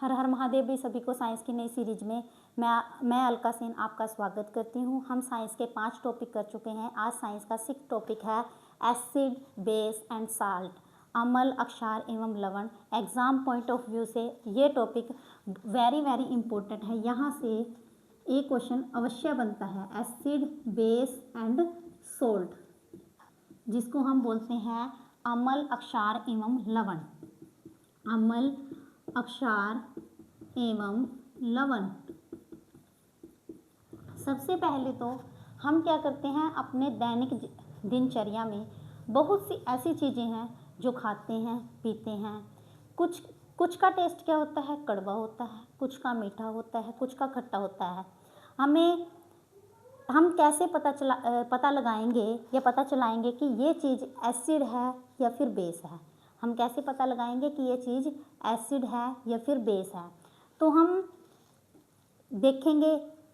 हर हर महादेव भी सभी को साइंस की नई सीरीज में मैं अलका सेन आपका स्वागत करती हूँ। हम साइंस के 5 टॉपिक कर चुके हैं। आज साइंस का 6 टॉपिक है एसिड, बेस एंड साल्ट, अम्ल, अक्षार एवं लवण। एग्जाम पॉइंट ऑफ व्यू से ये टॉपिक वेरी इम्पोर्टेंट है। यहाँ से एक क्वेश्चन अवश्य बनता है, एसिड, बेस एंड सोल्ट, जिसको हम बोलते हैं अम्ल, अक्षार एवं लवण। अम्ल, अक्षार एवं लवण। सबसे पहले तो हम क्या करते हैं, अपने दैनिक दिनचर्या में बहुत सी ऐसी चीज़ें हैं जो खाते हैं, पीते हैं। कुछ का टेस्ट क्या होता है, कड़वा होता है, कुछ का मीठा होता है, कुछ का खट्टा होता है। हम कैसे पता लगाएंगे या पता चलाएंगे कि ये चीज़ एसिड है या फिर बेस है। हम कैसे पता लगाएंगे कि ये चीज़ एसिड है या फिर बेस है? तो हम देखेंगे,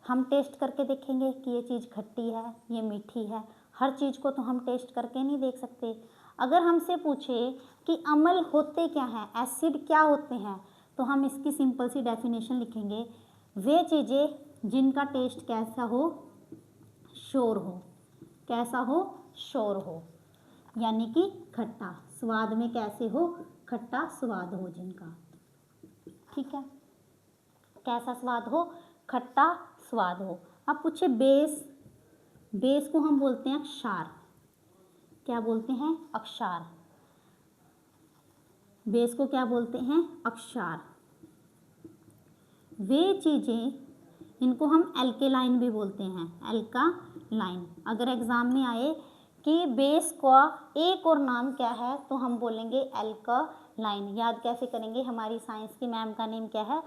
हम टेस्ट करके देखेंगे कि ये चीज़ खट्टी है, ये मीठी है। हर चीज़ को तो हम टेस्ट करके नहीं देख सकते। अगर हमसे पूछे कि अम्ल होते क्या हैं, एसिड क्या होते हैं, तो हम इसकी सिंपल सी डेफिनेशन लिखेंगे, वे चीज़ें जिनका टेस्ट कैसा हो, शोर हो। कैसा हो, शोर हो, यानी कि खट्टा। स्वाद में कैसे हो, खट्टा स्वाद हो जिनका। ठीक है, कैसा स्वाद हो, खट्टा स्वाद हो। अब पूछे बेस, बेस को हम बोलते हैं अक्षार। क्या बोलते हैं, अक्षार। बेस को क्या बोलते हैं, अक्षार। वे चीज़ें, इनको हम एल्केलाइन भी बोलते हैं, एल्कालाइन। अगर एग्जाम में आए कि बेस का एक और नाम क्या है, तो हम बोलेंगे एल्कालाइन। याद कैसे करेंगे, हमारी साइंस की मैम का नेम क्या है,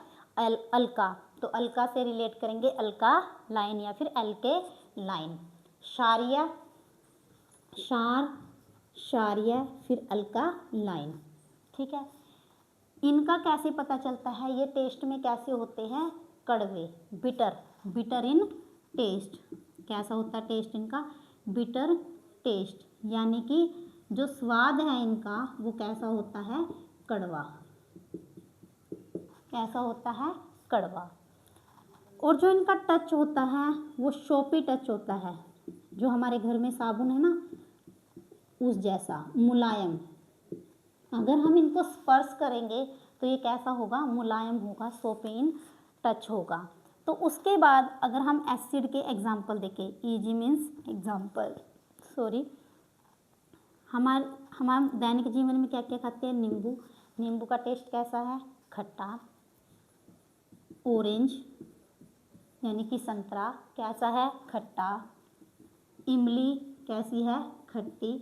अलका। तो अलका से रिलेट करेंगे अल्कालाइन या फिर एल्केलाइन। क्षारीय, क्षार, क्षारीय, फिर अल्कालाइन। ठीक है, इनका कैसे पता चलता है, ये टेस्ट में कैसे होते हैं, कड़वे, बिटर, बिटर इन टेस्ट। कैसा होता है टेस्ट इनका, बिटर टेस्ट, यानी कि जो स्वाद है इनका वो कैसा होता है, कड़वा। कैसा होता है, कड़वा। और जो इनका टच होता है वो शोपी टच होता है। जो हमारे घर में साबुन है ना, उस जैसा मुलायम। अगर हम इनको स्पर्श करेंगे तो ये कैसा होगा, मुलायम होगा, सोपी इन टच होगा। तो उसके बाद अगर हम एसिड के एग्जाम्पल देखें, ईजी मीन्स एग्जाम्पल, सॉरी, हमारे दैनिक जीवन में क्या क्या खाते हैं, नींबू। नींबू का टेस्ट कैसा है, खट्टा। ऑरेंज यानी कि संतरा, कैसा है, खट्टा। इमली कैसी है, खट्टी,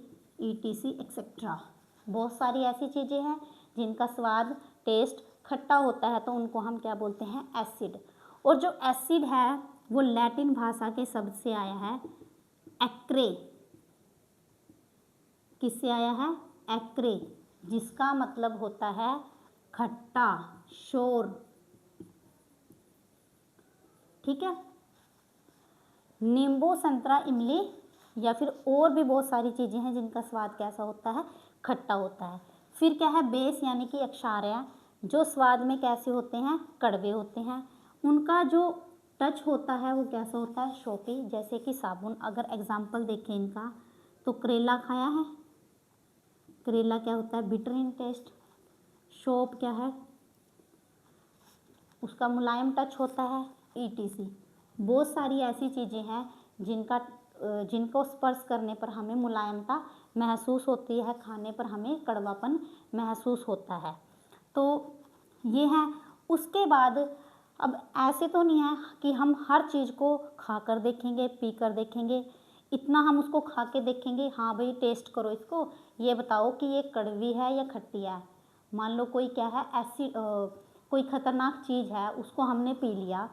ETC एक्सेट्रा। बहुत सारी ऐसी चीज़ें हैं जिनका स्वाद, टेस्ट खट्टा होता है, तो उनको हम क्या बोलते हैं, एसिड। और जो एसिड है वो लैटिन भाषा के शब्द से आया है, एक्रे। किससे आया है, एक्रे, जिसका मतलब होता है खट्टा, शोर। ठीक है, नींबू, संतरा, इमली या फिर और भी बहुत सारी चीज़ें हैं जिनका स्वाद कैसा होता है, खट्टा होता है। फिर क्या है, बेस यानी कि अक्षार्य, जो स्वाद में कैसे होते हैं, कड़वे होते हैं। उनका जो टच होता है वो कैसा होता है, शोपी, जैसे कि साबुन। अगर एग्जाम्पल देखें इनका, तो करेला खाया है, करेला क्या होता है, बिटर इन टेस्ट। शोप क्या है, उसका मुलायम टच होता है, ETC। बहुत सारी ऐसी चीज़ें हैं जिनको स्पर्श करने पर हमें मुलायमता महसूस होती है, खाने पर हमें कड़वापन महसूस होता है। तो ये है। उसके बाद अब ऐसे तो नहीं है कि हम हर चीज़ को खा कर देखेंगे, पी कर देखेंगे, इतना हम उसको खा के देखेंगे, हाँ भाई टेस्ट करो इसको, ये बताओ कि ये कड़वी है या खट्टी है। मान लो कोई क्या है, ऐसी कोई ख़तरनाक चीज़ है, उसको हमने पी लिया,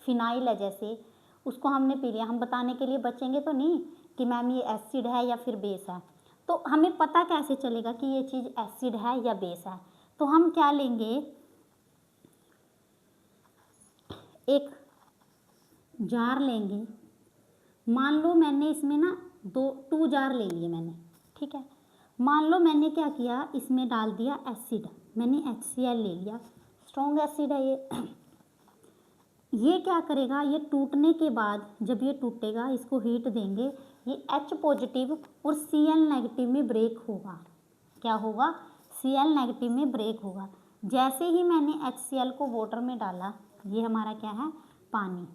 फिनाइल है जैसे, उसको हमने पी लिया, हम बताने के लिए बचेंगे तो नहीं कि मैम ये एसिड है या फिर बेस है। तो हमें पता कैसे चलेगा कि ये चीज़ एसिड है या बेस है? तो हम क्या लेंगे, एक जार लेंगे। मान लो मैंने इसमें ना 2 जार ले लिए मैंने, ठीक है। मान लो मैंने क्या किया, इसमें डाल दिया एसिड, मैंने HCl ले लिया, स्ट्रॉन्ग एसिड है ये क्या करेगा, ये टूटने के बाद जब ये टूटेगा इसको हीट देंगे, ये H पॉजिटिव और Cl नेगेटिव में ब्रेक होगा। क्या होगा, Cl नेगेटिव में ब्रेक होगा। जैसे ही मैंने HCl को वाटर में डाला, ये हमारा क्या है, पानी,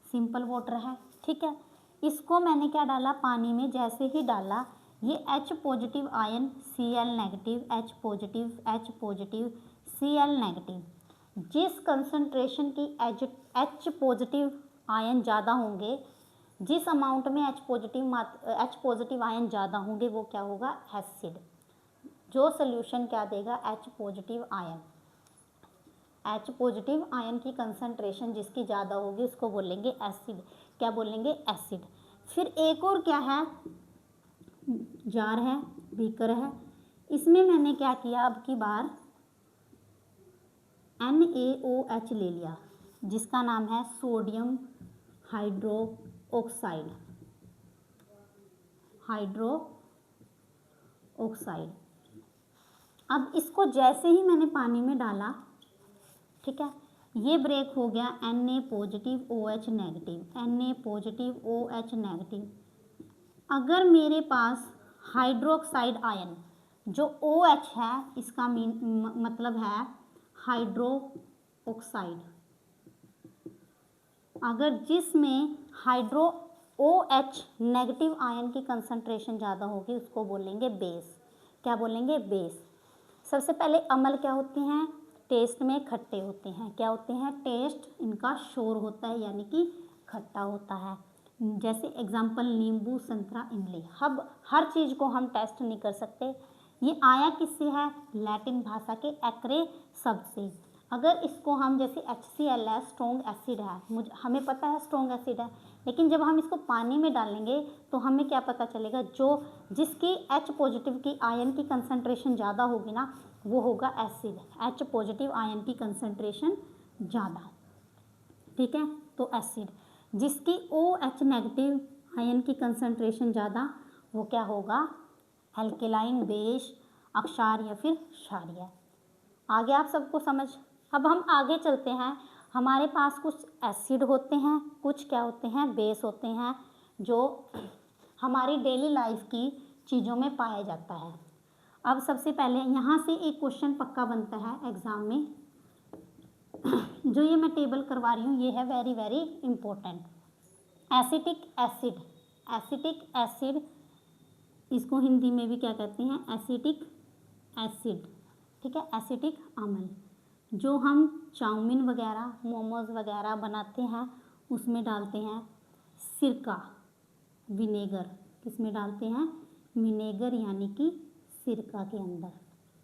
सिंपल वाटर है, ठीक है। इसको मैंने क्या डाला, पानी में जैसे ही डाला, ये H positive ion Cl negative, H positive, H positive, Cl negative, जिस कंसंट्रेशन की H पॉजिटिव आयन ज़्यादा होंगे, जिस अमाउंट में H पॉजिटिव आयन ज़्यादा होंगे वो क्या होगा, एसिड। जो सोल्यूशन क्या देगा, H positive ion. H positive ion की कंसंट्रेशन जिसकी ज़्यादा होगी उसको बोलेंगे एसिड। क्या बोलेंगे, एसिड। फिर एक और क्या है, जार है, बीकर है, इसमें मैंने क्या किया, अब की बार NaOH ले लिया, जिसका नाम है सोडियम हाइड्रोक्साइड। अब इसको जैसे ही मैंने पानी में डाला, ठीक है, ये ब्रेक हो गया Na positive OH negative, Na positive OH negative. अगर मेरे पास हाइड्रोक्साइड आयन, जो OH है इसका मतलब है हाइड्रो ऑक्साइड, अगर जिसमें हाइड्रो OH नेगेटिव आयन की कंसंट्रेशन ज़्यादा होगी उसको बोलेंगे बेस। क्या बोलेंगे, बेस। सबसे पहले अम्ल क्या होते हैं, टेस्ट में खट्टे होते हैं। क्या होते हैं, टेस्ट इनका शोर होता है, यानी कि खट्टा होता है। जैसे एग्जाम्पल नींबू, संतरा, इमली। अब हर चीज़ को हम टेस्ट नहीं कर सकते। ये आया किससे है, लैटिन भाषा के एक्रे शब्द से। अगर इसको हम जैसे HCl है, स्ट्रॉन्ग एसिड है, हमें पता है स्ट्रॉन्ग एसिड है, लेकिन जब हम इसको पानी में डालेंगे तो हमें क्या पता चलेगा, जिसकी H पॉजिटिव की आयन की कंसंट्रेशन ज़्यादा होगी ना, वो होगा एसिड। H पॉजिटिव आयन की कंसंट्रेशन ज़्यादा, ठीक है, तो एसिड। जिसकी OH नेगेटिव आयन की कंसंट्रेशन ज़्यादा, वो क्या होगा, एल्केलाइन बेस, अक्षार या फिर क्षारीय। आगे आप सबको समझ। अब हम आगे चलते हैं। हमारे पास कुछ एसिड होते हैं, कुछ क्या होते हैं, बेस होते हैं, जो हमारी डेली लाइफ की चीज़ों में पाया जाता है। अब सबसे पहले यहाँ से एक क्वेश्चन पक्का बनता है एग्ज़ाम में। जो ये मैं टेबल करवा रही हूँ ये है very very important. Acetic acid, इसको हिंदी में भी क्या कहते हैं, एसिटिक एसिड, ठीक है, एसिटिक अम्ल। जो हम चाउमीन वगैरह, मोमोज वगैरह बनाते हैं उसमें डालते हैं सिरका, विनेगर। किसमें डालते हैं, विनेगर, यानी कि सिरका के अंदर,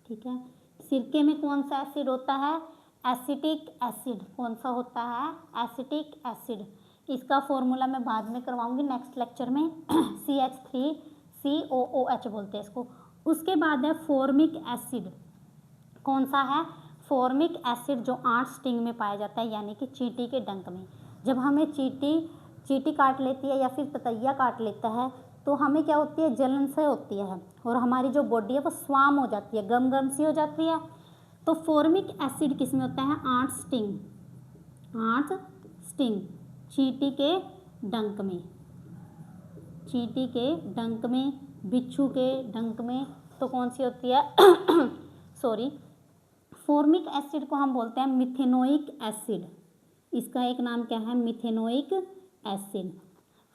ठीक है। सिरके में कौन सा एसिड होता है, एसिटिक एसिड। कौन सा होता है, एसिटिक एसिड। इसका फॉर्मूला मैं बाद में करवाऊंगी नेक्स्ट लेक्चर में। CH3COOH बोलते हैं इसको। उसके बाद है फॉर्मिक एसिड। कौन सा है, फॉर्मिक एसिड, जो आंत स्टिंग में पाया जाता है, यानी कि चींटी के डंक में। जब हमें चींटी काट लेती है या फिर ततैया काट लेता है तो हमें क्या होती है, जलन से होती है, और हमारी जो बॉडी है वो स्वाम हो जाती है, गम गम सी हो जाती है। तो फॉर्मिक एसिड किस में होता है, आंत स्टिंग, चींटी के डंक में, चींटी के डंक में, बिच्छू के डंक में। तो कौन सी होती है सॉरी, फॉर्मिक एसिड को हम बोलते हैं मिथेनोइक एसिड। इसका एक नाम क्या है, मिथेनोइक एसिड।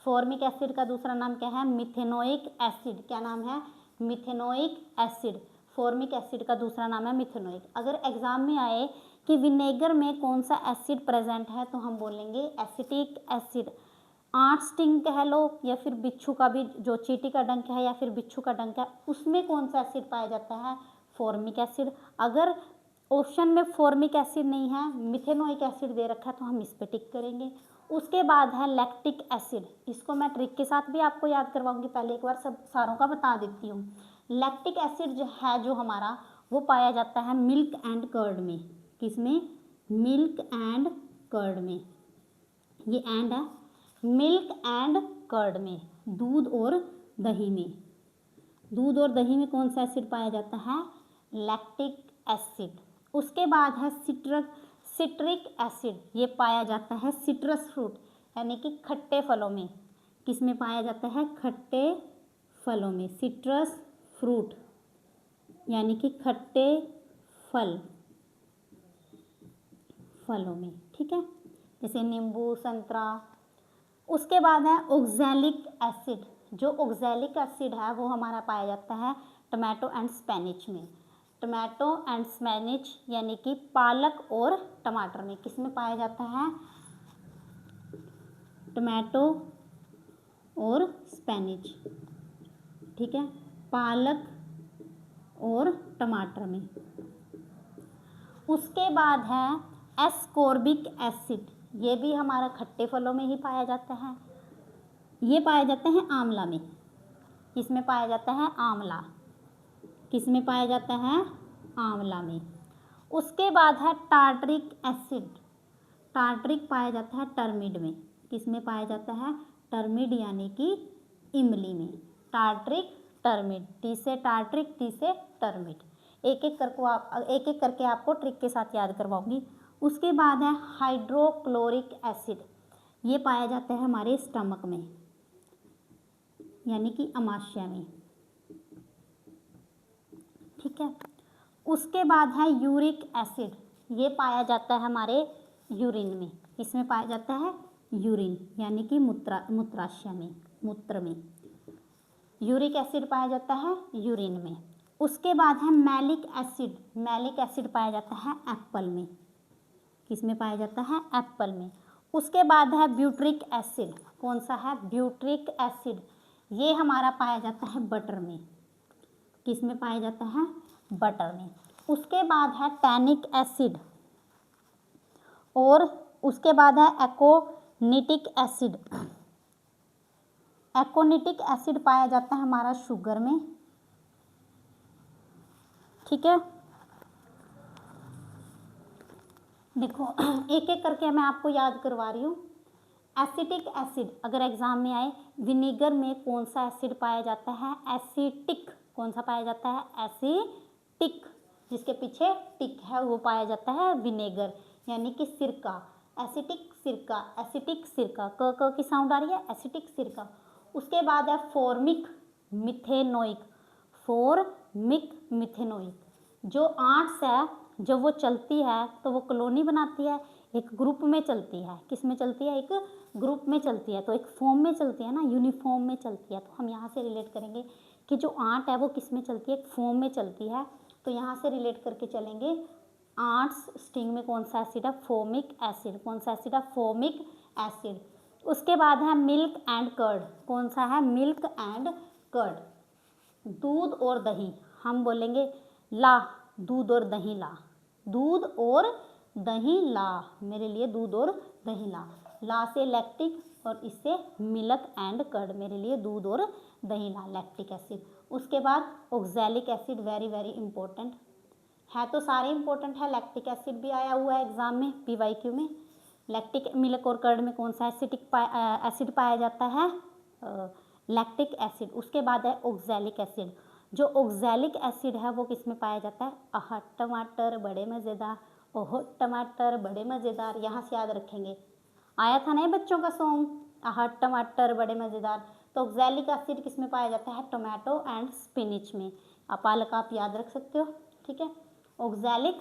फॉर्मिक एसिड का दूसरा नाम क्या है, मिथेनोइक एसिड। क्या नाम है, मिथेनोइक एसिड। फॉर्मिक एसिड का दूसरा नाम है मिथेनोइक। अगर एग्जाम में आए कि विनेगर में कौन सा एसिड प्रेजेंट है तो हम बोलेंगे एसिटिक एसिड। आंत स्टिंग कह लो या फिर बिच्छू का भी, जो चींटी का डंक है या फिर बिच्छू का डंक है, उसमें कौन सा एसिड पाया जाता है, फॉर्मिक एसिड। अगर ऑप्शन में फॉर्मिक एसिड नहीं है, मिथेनोइक एसिड दे रखा है, तो हम इस पे टिक करेंगे। उसके बाद है लैक्टिक एसिड। इसको मैं ट्रिक के साथ भी आपको याद करवाऊंगी, पहले एक बार सब सारों का बता देती हूँ। लैक्टिक एसिड जो है, जो हमारा, वो पाया जाता है मिल्क एंड कर्ड में। किसमें, मिल्क एंड कर्ड में। ये एंड है, मिल्क एंड कर्ड में, दूध और दही में। दूध और दही में कौन सा एसिड पाया जाता है, लैक्टिक एसिड। उसके बाद है सिट्रिक एसिड, ये पाया जाता है सिट्रस फ्रूट यानी कि खट्टे फलों में। किस में पाया जाता है? खट्टे फलों में। सिट्रस फ्रूट यानी कि खट्टे फलों में, ठीक है, जैसे नींबू, संतरा। उसके बाद है ऑक्सैलिक एसिड। जो ऑक्सैलिक एसिड है वो हमारा पाया जाता है टमाटो एंड स्पेनिच में। टमाटो एंड स्पेनिच यानी कि पालक और टमाटर में। किस में पाया जाता है? टमाटो और स्पेनिच, ठीक है, पालक और टमाटर में। उसके बाद है एस्कॉर्बिक एसिड, ये भी हमारा खट्टे फलों में ही पाया जाता है। ये पाया जाता है आंवला में। किसमें पाया जाता है? आंवला। किसमें पाया जाता है? आंवला में। उसके बाद है टार्टरिक एसिड। टार्टरिक पाया जाता है टर्मिड में। किसमें पाया जाता है? टर्मिड यानी कि इमली में। टार्टरिक, टर्मिड, टी से टार्टरिक, टी से टर्मिड। एक एक करके आपको ट्रिक के साथ याद करवाऊंगी। उसके बाद है हाइड्रोक्लोरिक एसिड। ये पाया जाता है हमारे स्टमक में यानी कि अमाशय में, ठीक है। उसके बाद है यूरिक एसिड। ये पाया जाता है हमारे यूरिन में। इसमें पाया जाता है यूरिन यानी कि मूत्राशय में, मूत्र में। यूरिक एसिड पाया जाता है यूरिन में। उसके बाद है मैलिक एसिड। मैलिक एसिड पाया जाता है एप्पल में। किसमें पाया जाता है? एप्पल में। उसके बाद है ब्यूट्रिक एसिड। कौन सा है? Butyric acid. ये हमारा पाया जाता है बटर में। किसमें पाया जाता है? बटर में। उसके बाद है टैनिक एसिड और उसके बाद है एकोनिटिक एसिड। एकोनिटिक एसिड पाया जाता है हमारा शुगर में, ठीक है। देखो एक एक करके मैं आपको याद करवा रही हूँ। एसिटिक एसिड, अगर एग्जाम में आए, विनेगर में कौन सा एसिड पाया जाता है? एसिटिक। कौन सा पाया जाता है? एसिटिक। जिसके पीछे टिक है वो पाया जाता है विनेगर यानी कि सिरका। एसिटिक सिरका, एसिटिक सिरका, क की साउंड आ रही है, एसिटिक सिरका। उसके बाद है फॉर्मिक मिथेनोइक। फॉर्मिक मिथेनोइक, जो आर्ट्स है जब वो चलती है तो वो कॉलोनी बनाती है, एक ग्रुप में चलती है। किस में चलती है? एक ग्रुप में चलती है, तो एक फॉर्म में चलती है ना, यूनिफॉर्म में चलती है। तो हम यहाँ से रिलेट करेंगे कि जो आंट है वो किस में चलती है? एक फॉर्म में चलती है। तो यहाँ से रिलेट करके चलेंगे। आंट्स स्टिंग में कौन सा एसिड है? Formic acid. कौन सा एसिड है? Formic acid. उसके बाद है मिल्क एंड कर्ड। कौन सा है? मिल्क एंड कर्ड, दूध और दही। हम बोलेंगे ला, दूध और दही ला, दूध और दही ला, मेरे लिए दूध और दही ला। ला से लैक्टिक और इससे मिल्क एंड कर्ड, मेरे लिए दूध और दही ला, लैक्टिक एसिड। उसके बाद oxalic acid, very very important है, तो सारे इंपॉर्टेंट है। लैक्टिक एसिड भी आया हुआ है एग्जाम में, PYQ में। लैक्टिक, मिल्क और कर्ड में कौन सा एसिड पाया जाता है? Lactic acid. उसके बाद है ऑक्सैलिक एसिड। जो ऑक्सैलिक एसिड है वो किस में पाया जाता है? आह टमाटर बड़े मज़ेदार, ओहो टमाटर बड़े मज़ेदार। यहाँ से याद रखेंगे, आया था ना बच्चों का सॉन्ग, आह टमाटर बड़े मज़ेदार। तो ऑक्सैलिक एसिड किस में पाया जाता है? टोमेटो एंड स्पिनिच में। पालक आप याद रख सकते हो, ठीक है। ऑक्सैलिक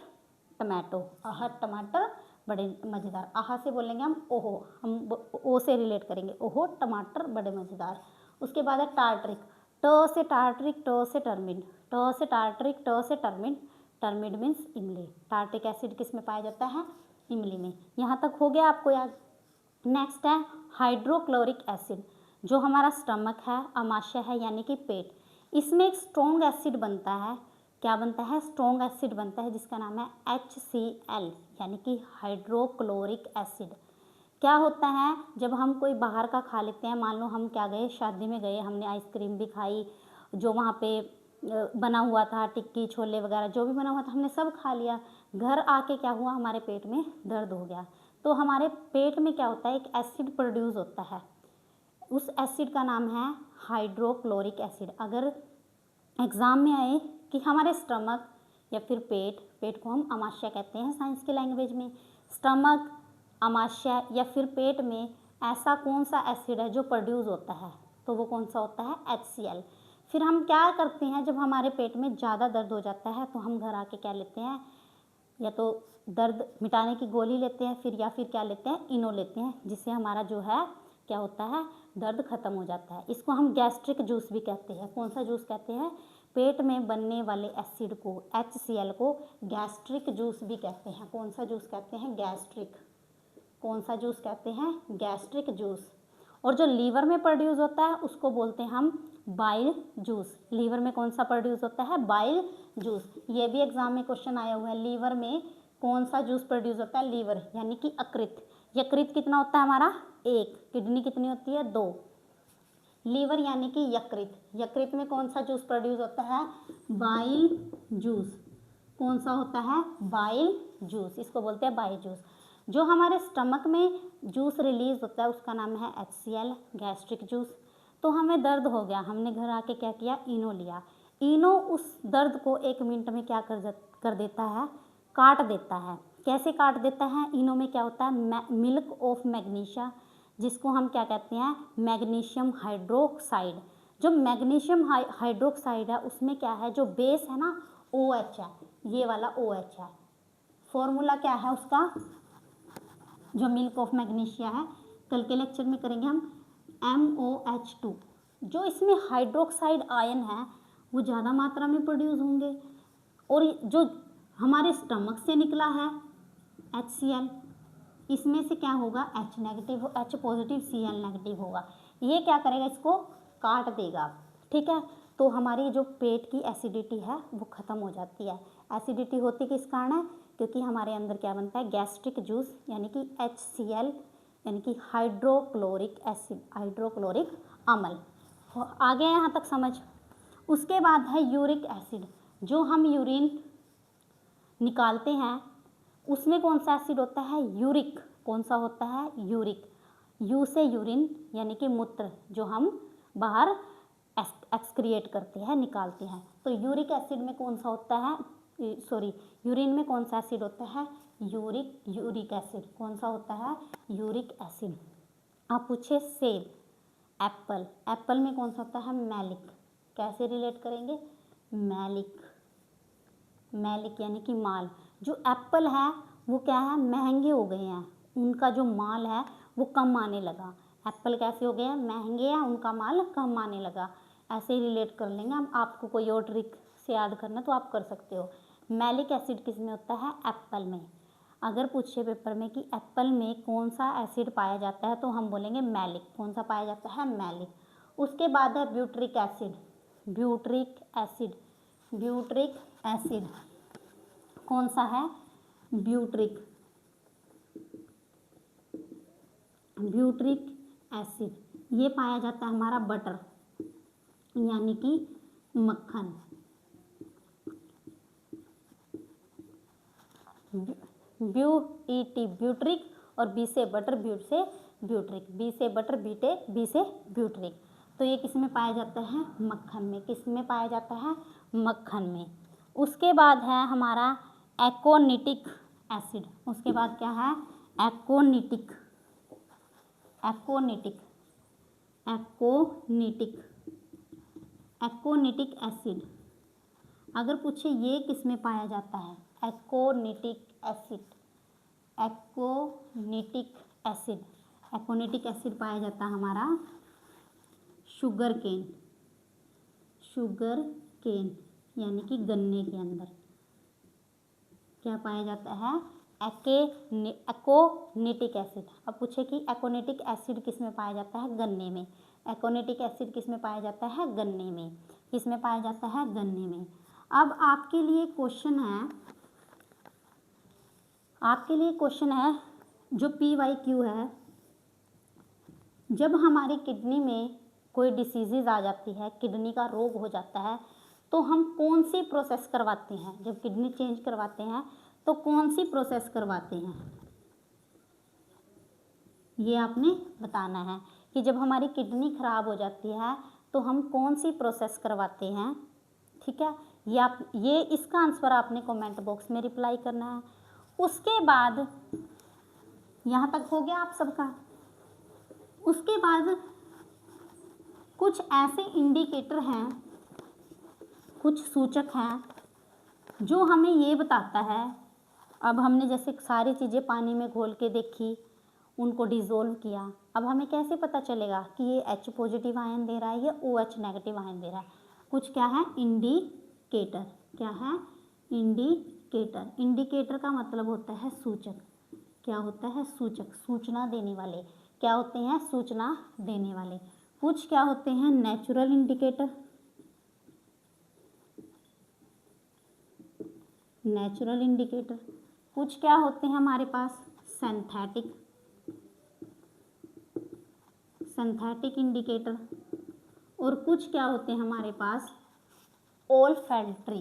टमाटो, आह टमाटर बड़े मज़ेदार। आह से बोलेंगे हम ओहो, हम ओ से रिलेट करेंगे, ओहो टमाटर बड़े मज़ेदार। उसके बाद है टार्टरिक। ट से टार्टरिक, ट से टर्मिड, ट से टार्टरिक, ट से टर्मिड। टर्मिड मीन्स इमली। टार्टरिक एसिड किस में पाया जाता है? इमली में। यहाँ तक हो गया आपको याद। नेक्स्ट है हाइड्रोक्लोरिक एसिड। जो हमारा स्टमक है, अमाशय है यानी कि पेट, इसमें एक स्ट्रॉन्ग एसिड बनता है। क्या बनता है? स्ट्रॉन्ग एसिड बनता है जिसका नाम है HCl यानी कि हाइड्रोक्लोरिक एसिड। क्या होता है जब हम कोई बाहर का खा लेते हैं, मान लो हम क्या गए, शादी में गए, हमने आइसक्रीम भी खाई, जो वहाँ पे बना हुआ था, टिक्की छोले वगैरह जो भी बना हुआ था हमने सब खा लिया। घर आके क्या हुआ? हमारे पेट में दर्द हो गया। तो हमारे पेट में क्या होता है? एक एसिड प्रोड्यूस होता है, उस एसिड का नाम है हाइड्रोक्लोरिक एसिड। अगर एग्ज़ाम में आए कि हमारे स्टमक या फिर पेट पेट को हम आमाशय कहते हैं साइंस की लैंग्वेज में। स्टमक, आमाशय या फिर पेट में ऐसा कौन सा एसिड है जो प्रोड्यूस होता है, तो वो कौन सा होता है, HCl। फिर हम क्या करते हैं, जब हमारे पेट में ज़्यादा दर्द हो जाता है तो हम घर आके क्या लेते हैं, या तो दर्द मिटाने की गोली लेते हैं, या फिर क्या लेते हैं, इनो लेते हैं, जिससे हमारा जो है क्या होता है, दर्द खत्म हो जाता है। इसको हम गैस्ट्रिक जूस भी कहते हैं। कौन सा जूस कहते हैं, पेट में बनने वाले एसिड को, HCl को गैस्ट्रिक जूस भी कहते हैं। कौन सा जूस कहते हैं, गैस्ट्रिक। कौन सा जूस कहते हैं, गैस्ट्रिक जूस। और जो लीवर में प्रोड्यूस होता है उसको बोलते हैं हम बाइल जूस। लीवर में कौन सा प्रोड्यूस होता है, बाइल जूस। ये भी एग्जाम में क्वेश्चन आया हुआ है, लीवर में कौन सा जूस प्रोड्यूस होता है, लीवर यानी कि यकृत। यकृत कितना होता है हमारा, 1। किडनी कितनी होती है, 2। लीवर यानी कि यकृत। यकृत में कौन सा जूस प्रोड्यूस होता है, बाइल जूस। कौन सा होता है, बाइल जूस, इसको बोलते हैं बाइल जूस। जो हमारे स्टमक में जूस रिलीज होता है उसका नाम है HCl, गैस्ट्रिक जूस। तो हमें दर्द हो गया, हमने घर आके क्या किया, इनो लिया। इनो उस दर्द को 1 मिनट में क्या कर देता है, काट देता है। कैसे काट देता है, इनो में क्या होता है, मिल्क ऑफ मैग्नीशिया, जिसको हम क्या कहते हैं, मैग्नीशियम हाइड्रोक्साइड। जो मैग्नीशियम हाइड्रोक्साइड है उसमें क्या है, जो बेस है ना, OH है, ये वाला OH है। फॉर्मूला क्या है उसका, जो मिल्क ऑफ मैग्नीशिया है, कल के लेक्चर में करेंगे हम, MOH2। जो इसमें हाइड्रोक्साइड आयन है वो ज़्यादा मात्रा में प्रोड्यूस होंगे, और जो हमारे स्टमक से निकला है HCl, इसमें से क्या होगा, H negative, H positive, Cl negative होगा। ये क्या करेगा, इसको काट देगा। ठीक है, तो हमारी जो पेट की एसिडिटी है वो ख़त्म हो जाती है। एसिडिटी होती किस कारण है, क्योंकि हमारे अंदर क्या बनता है, गैस्ट्रिक जूस यानी कि HCl यानी कि हाइड्रोक्लोरिक एसिड, हाइड्रोक्लोरिक अम्ल। आ गया यहाँ तक समझ। उसके बाद है यूरिक एसिड। जो हम यूरिन निकालते हैं उसमें कौन सा एसिड होता है, यूरिक। कौन सा होता है, यूरिक। यू से यूरिन यानी कि मूत्र, जो हम बाहर एक्सक्रिएट करते हैं, निकालते हैं। तो यूरिक एसिड में कौन सा होता है, यूरिन में कौन सा एसिड होता है, यूरिक एसिड। कौन सा होता है, यूरिक एसिड। आप पूछे सेब, एप्पल, एप्पल में कौन सा होता है, मैलिक। कैसे रिलेट करेंगे, मैलिक, मैलिक यानी कि माल। जो एप्पल है वो क्या है, महंगे हो गए हैं, उनका जो माल है वो कम आने लगा। एप्पल कैसे हो गए हैं, महंगे हैं, उनका माल कम आने लगा। ऐसे ही रिलेट कर लेंगे हम। आपको कोई और ट्रिक से याद करना तो आप कर सकते हो। मैलिक एसिड किस में होता है, एप्पल में। अगर पूछे पेपर में कि एप्पल में कौन सा एसिड पाया जाता है तो हम बोलेंगे मैलिक। कौन सा पाया जाता है, मैलिक। उसके बाद है butyric acid. Butyric acid, butyric acid कौन सा है, ब्यूट्रिक, ब्यूट्रिक एसिड। ये पाया जाता है हमारा बटर यानी कि मक्खन। BUT ब्यूट्रिक, और बी से बटर, ब्यूट से ब्यूट्रिक, बी से बटर, बी से ब्यूट्रिक। तो ये किस में पाया जाता है, मक्खन में। किस में पाया जाता है, मक्खन में। उसके बाद है हमारा एकोनिटिक एसिड। उसके बाद क्या है, aconitic, aconitic, aconitic, aconitic acid. अगर पूछे ये किस में पाया जाता है, aconitic acid, aconitic acid. Aconitic acid पाया जाता है हमारा शुगर केन, शुगर केन यानी कि गन्ने के अंदर क्या पाया जाता है, एकोनिटिक एसिड। अब पूछे कि एकोनिटिक एसिड किस में पाया जाता है, गन्ने में। एकोनिटिक एसिड किस में पाया जाता है, गन्ने में। किस में पाया जाता है, गन्ने में। अब आपके लिए क्वेश्चन है, आपके लिए क्वेश्चन है जो PYQ है, जब हमारी किडनी में कोई डिसीज़ आ जाती है, किडनी का रोग हो जाता है, तो हम कौन सी प्रोसेस करवाते हैं। जब किडनी चेंज करवाते हैं तो कौन सी प्रोसेस करवाते हैं, ये आपने बताना है कि जब हमारी किडनी ख़राब हो जाती है तो हम कौन सी प्रोसेस करवाते हैं। ठीक है, ये इसका आंसर आपने कमेंट बॉक्स में रिप्लाई करना है। उसके बाद यहाँ तक हो गया आप सबका। उसके बाद कुछ ऐसे इंडिकेटर हैं, कुछ सूचक हैं जो हमें ये बताता है। अब हमने जैसे सारी चीज़ें पानी में घोल के देखी, उनको डिज़ोल्व किया, अब हमें कैसे पता चलेगा कि ये H पॉजिटिव आयन दे रहा है या OH नेगेटिव आयन दे रहा है? कुछ क्या है? इंडिकेटर। क्या है? इंडिकेटर। इंडिकेटर का मतलब होता है सूचक। क्या होता है? सूचक, सूचना देने वाले। क्या होते हैं? सूचना देने वाले। कुछ क्या होते हैं? Natural indicator. Natural indicator. कुछ क्या होते हैं हमारे पास? सिंथेटिक। Synthetic indicator. और कुछ क्या होते हैं हमारे पास? Olfactory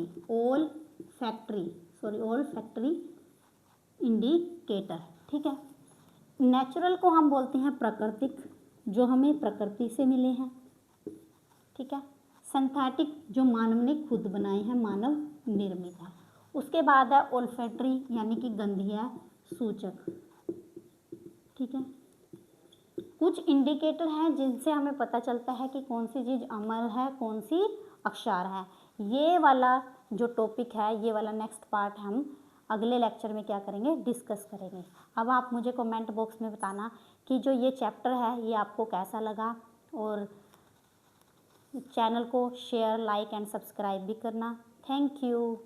indicator. ठीक है। नेचुरल को हम बोलते हैं प्राकृतिक, जो हमें प्रकृति से मिले हैं। ठीक है। सिंथेटिक जो मानव ने खुद बनाए हैं, मानव निर्मित है। उसके बाद है ओल्फैक्टरी यानी कि गंधीय सूचक। ठीक है। कुछ इंडिकेटर हैं जिनसे हमें पता चलता है कि कौन सी चीज़ अमर है, कौन सी अक्षार है। ये वाला जो टॉपिक है, ये वाला नेक्स्ट पार्ट हम अगले लेक्चर में क्या करेंगे? डिस्कस करेंगे। अब आप मुझे कमेंट बॉक्स में बताना कि जो ये चैप्टर है ये आपको कैसा लगा, और चैनल को शेयर, लाइक एंड सब्सक्राइब भी करना। Thank you.